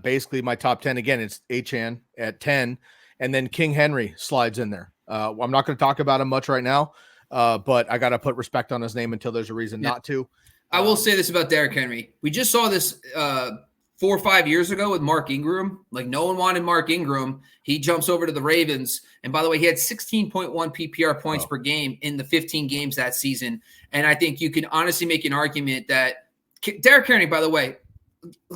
basically my top 10 again. It's Achane at 10, and then King Henry slides in there. I'm not going to talk about him much right now, but I got to put respect on his name until there's a reason not to. I will say this about Derrick Henry. We just saw this 4 or 5 years ago with Mark Ingram. Like, no one wanted Mark Ingram. He jumps over to the Ravens. And by the way, he had 16.1 PPR points per game in the 15 games that season. And I think you can honestly make an argument that Derrick Henry, by the way,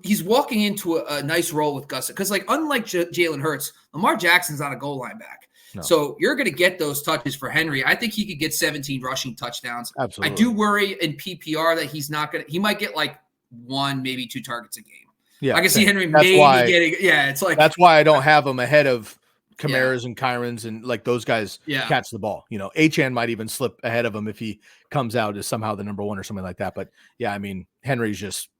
he's walking into a nice role with Gus. Because, like, unlike Jalen Hurts, Lamar Jackson's not a goal line back. No. So you're going to get those touches for Henry. I think he could get 17 rushing touchdowns. Absolutely. I do worry in PPR that he's not going to – he might get, like, 1, maybe 2 targets a game. Yeah, I can see Henry getting – it's like – that's why I don't have him ahead of Kamara's and Kyron's and, like, those guys catch the ball. You know, Achane might even slip ahead of him if he comes out as somehow the number 1 or something like that. But, yeah, I mean, Henry's just –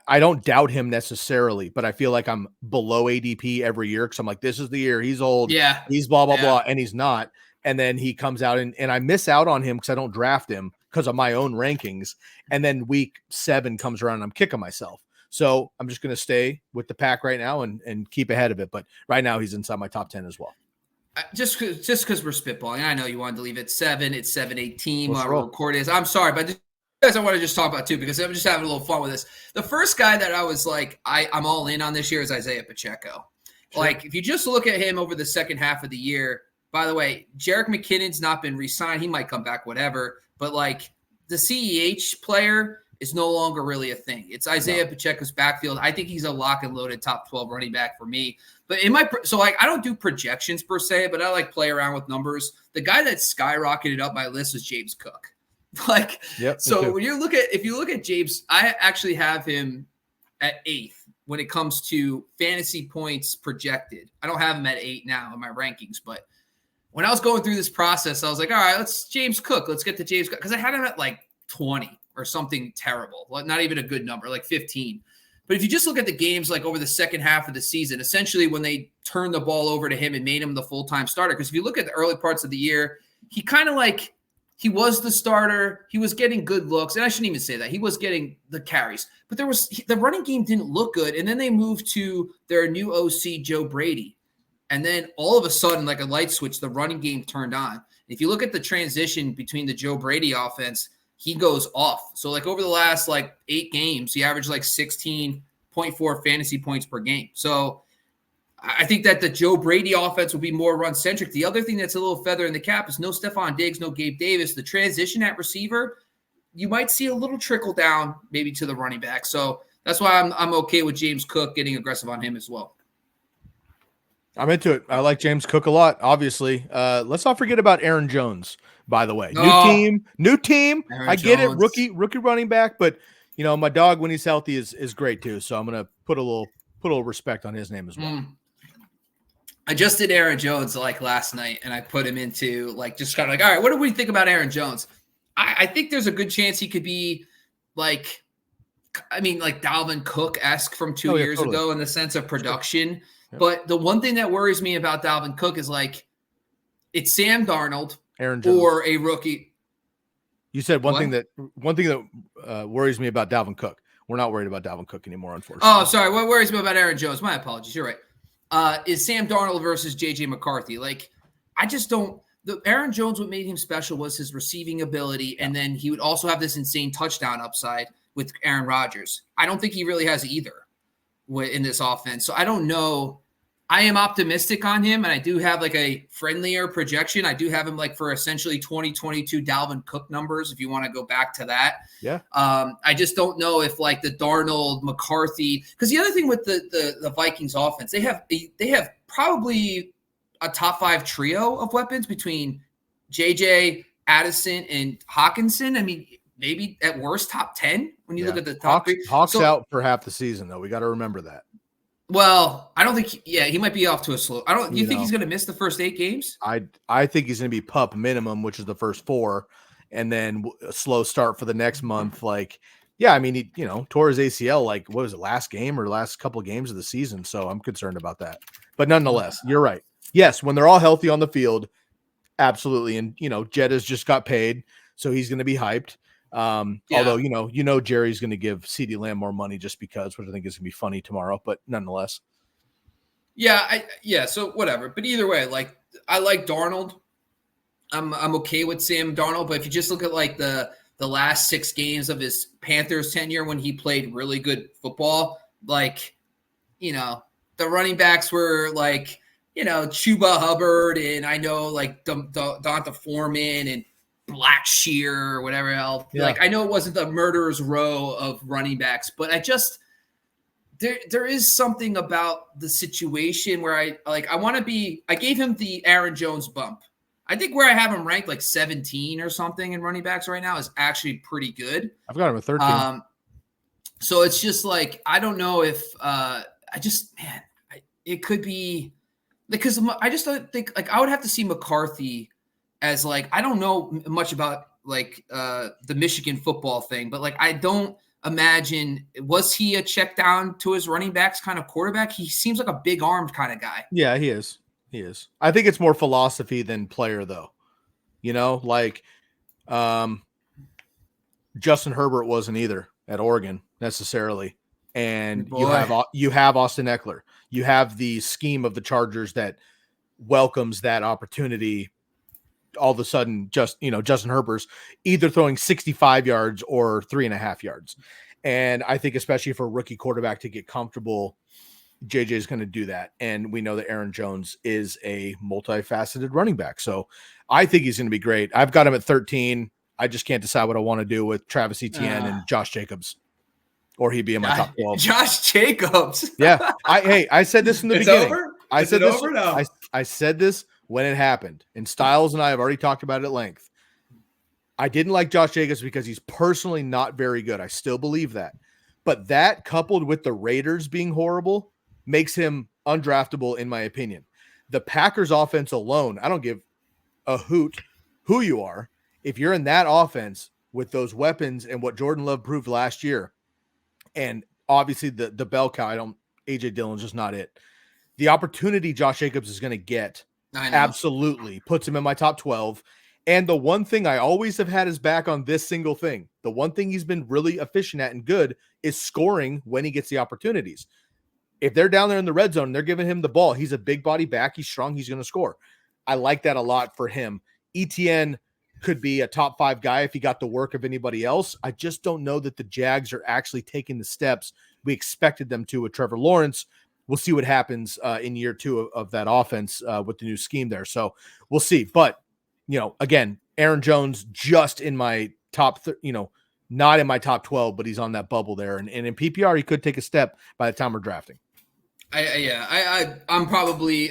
I don't doubt him necessarily, but I feel like I'm below ADP every year because I'm like, this is the year. He's old. Yeah. He's blah, blah, blah. And he's not. And then he comes out and I miss out on him because I don't draft him because of my own rankings. And then week 7 comes around and I'm kicking myself. So I'm just going to stay with the pack right now and keep ahead of it. But right now he's inside my top 10 as well. Just because we're spitballing. I know you wanted to leave it 7. It's 7:18 while our record is. I'm sorry, but guys I want to just talk about too, because I'm just having a little fun with this. The first guy that I was like, I'm all in on this year is Isaiah Pacheco. Sure. Like, if you just look at him over the second half of the year, by the way, Jerick McKinnon's not been re-signed. He might come back, whatever. But, like, the CEH player is no longer really a thing. It's Isaiah Pacheco's backfield. I think he's a lock and loaded top 12 running back for me. But I don't do projections per se, but I like play around with numbers. The guy that skyrocketed up my list was James Cook. Like, so when if you look at James, I actually have him at 8th when it comes to fantasy points projected. I don't have him at 8 now in my rankings, but when I was going through this process, I was like, all right, let's James Cook. Let's get to James Cook. Because I had him at like 20 or something terrible, like not even a good number, like 15. But if you just look at the games like over the second half of the season, essentially when they turned the ball over to him and made him the full-time starter, because if you look at the early parts of the year, he kind of like – he was the starter. He was getting good looks. And I shouldn't even say that. He was getting the carries. But the running game didn't look good. And then they moved to their new OC, Joe Brady. And then all of a sudden, like a light switch, the running game turned on. If you look at the transition between the Joe Brady offense, he goes off. So, like, over the last, like, 8 games, he averaged, like, 16.4 fantasy points per game. So, I think that the Joe Brady offense will be more run-centric. The other thing that's a little feather in the cap is no Stephon Diggs, no Gabe Davis. The transition at receiver, you might see a little trickle down maybe to the running back. So that's why I'm okay with James Cook getting aggressive on him as well. I'm into it. I like James Cook a lot, obviously. Let's not forget about Aaron Jones, by the way. New team. Aaron get Jones. It. Rookie running back. But, you know, my dog, when he's healthy, is great too. So I'm going to put a little respect on his name as well. I just did Aaron Jones like last night, and I put him into like just kind of like, all right, what do we think about Aaron Jones? I think there's a good chance he could be like Dalvin Cook-esque from 2 years ago in the sense of production. Sure. Yeah. But the one thing that worries me about Dalvin Cook is like it's Sam Darnold Aaron Jones. Or a rookie. You said one thing that worries me about Dalvin Cook. We're not worried about Dalvin Cook anymore, unfortunately. Oh, sorry. What worries me about Aaron Jones? My apologies. You're right. Is Sam Darnold versus J.J. McCarthy. Like, I just don't – Aaron Jones, what made him special was his receiving ability, and then he would also have this insane touchdown upside with Aaron Rodgers. I don't think he really has either in this offense. So I don't know. I am optimistic on him, and I do have like a friendlier projection. I do have him like for essentially 2022 Dalvin Cook numbers, if you want to go back to that. Yeah. I just don't know if like the Darnold, McCarthy, because the other thing with the Vikings offense, they have probably a top 5 trio of weapons between JJ, Addison, and Hawkinson. I mean, maybe at worst top 10 when you look at the top 3. Hawks out for half the season, though. We got to remember that. Well, I don't think he might be off to a slow. You think he's going to miss the first 8 games? I think he's going to be PUP minimum, which is the first 4, and then a slow start for the next month. Like, yeah, I mean, he tore his ACL like what was it, last game or last couple of games of the season. So I'm concerned about that. But nonetheless, you're right. Yes, when they're all healthy on the field, absolutely. And Jetta's just got paid, so he's going to be hyped. Although, you know, Jerry's going to give CeeDee Lamb more money just because, which I think is going to be funny tomorrow, but nonetheless. Yeah. So whatever. But either way, like I like Darnold. I'm okay with Sam Darnold, but if you just look at like the last 6 games of his Panthers tenure when he played really good football, like, you know, the running backs were like, you know, Chuba Hubbard and I know like Donta Foreman and Blackshear or whatever else. Yeah. Like I know it wasn't the murderer's row of running backs, but I just there is something about the situation where I gave him the Aaron Jones bump. I think where I have him ranked like 17 or something in running backs right now is actually pretty good. I've got him at 13. So it's just like, I don't know if it could be because I just don't think like I would have to see McCarthy as like, I don't know much about like the Michigan football thing, but like, I don't imagine, was he a check down to his running backs kind of quarterback? He seems like a big armed kind of guy. Yeah, he is. He is. I think it's more philosophy than player, though. You know, like Justin Herbert wasn't either at Oregon necessarily, and you have Austin Eckler. You have the scheme of the Chargers that welcomes that opportunity. All of a sudden, Justin Herbert's either throwing 65 yards or 3.5 yards, and I think especially for a rookie quarterback to get comfortable, JJ is going to do that. And we know that Aaron Jones is a multifaceted running back. So I think he's going to be great. I've got him at 13. I just can't decide what I want to do with Travis Etienne and Josh Jacobs, or he'd be in my top 12. Josh Jacobs. Yeah. I said this in the beginning. Over? I said this when it happened, and Styles and I have already talked about it at length. I didn't like Josh Jacobs because he's personally not very good. I still believe that. But that coupled with the Raiders being horrible makes him undraftable, in my opinion. The Packers offense alone, I don't give a hoot who you are. If you're in that offense with those weapons and what Jordan Love proved last year, and obviously the bell cow, AJ Dillon's just not it. The opportunity Josh Jacobs is going to get absolutely puts him in my top 12. And the one thing I always have had his back on this single thing, the one thing he's been really efficient at and good is scoring when he gets the opportunities. If they're down there in the red zone, they're giving him the ball. He's a big body back. He's strong. He's going to score. I like that a lot for him. Etienne could be a top 5 guy if he got the work of anybody else. I just don't know that the Jags are actually taking the steps we expected them to with Trevor Lawrence. We'll see what happens in year 2 of that offense with the new scheme there. So we'll see. But, again, Aaron Jones just in my top, not in my top 12, but he's on that bubble there. And in PPR, he could take a step by the time we're drafting. I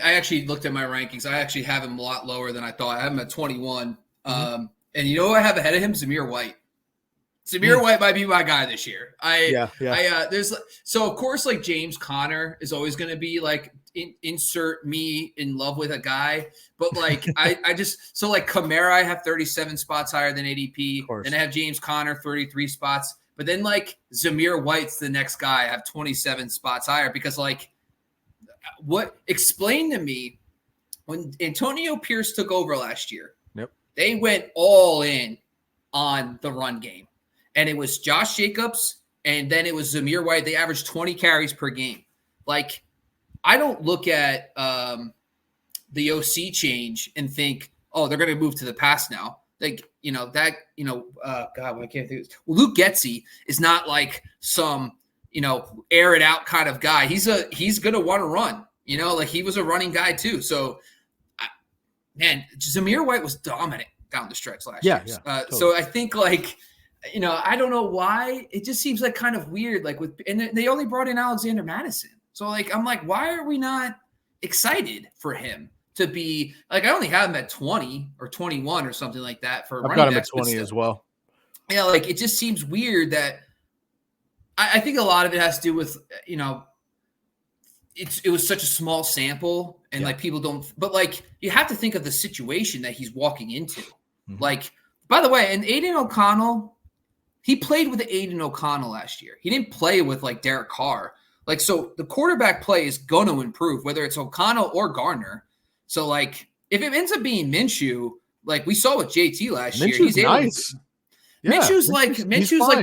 actually looked at my rankings. I actually have him a lot lower than I thought. I have him at 21. And you know what I have ahead of him? Zamir White. Zamir White might be my guy this year. So of course, like James Conner is always going to be like insert me in love with a guy, but like so like Kamara, I have 37 spots higher than ADP, and I have James Conner 33 spots, but then like Zamir White's the next guy. I have 27 spots higher because like explain to me when Antonio Pierce took over last year. Yep, they went all in on the run game. And it was Josh Jacobs, and then it was Zamir White. They averaged 20 carries per game. Like, I don't look at the OC change and think, oh, they're going to move to the pass now. Like, God, I can't think of this. Luke Getsy is not like some, air it out kind of guy. He's going to want to run, like he was a running guy too. So, Zamir White was dominant down the stretch last year. Totally. So I think like, I don't know why. It just seems like kind of weird. Like and they only brought in Alexander Madison. So like, I'm like, why are we not excited for him to be like, I only have him at 20 or 21 or something like that for I've got him at 20 as well. Yeah. Like it just seems weird that I think a lot of it has to do with, it was such a small sample and like people don't, but like you have to think of the situation that he's walking into. Mm-hmm. Like, by the way, and Aiden O'Connell, he played with Aiden O'Connell last year. He didn't play with like Derek Carr. Like, so the quarterback play is going to improve, whether it's O'Connell or Gardner. So like, if it ends up being Minshew, like we saw with JT last year, he's able nice. Yeah, Minshew's like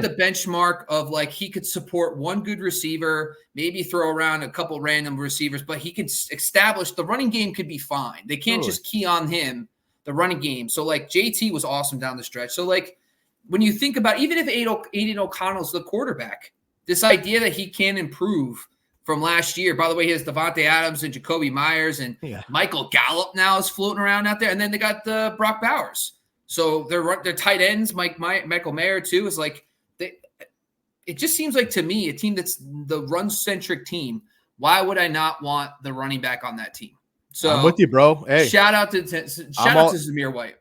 the benchmark of like he could support one good receiver, maybe throw around a couple random receivers, but he could establish the running game could be fine. They can't just key on him, the running game. So like JT was awesome down the stretch. So like when you think about even if Aiden O'Connell's the quarterback, this idea that he can improve from last year. By the way, he has Devontae Adams and Jacoby Myers and Michael Gallup now is floating around out there, and then they got the Brock Bowers. So their tight ends, Michael Mayer too, is like it just seems like to me a team that's the run-centric team. Why would I not want the running back on that team? So I'm with you, bro. Hey, shout out to Zamir White.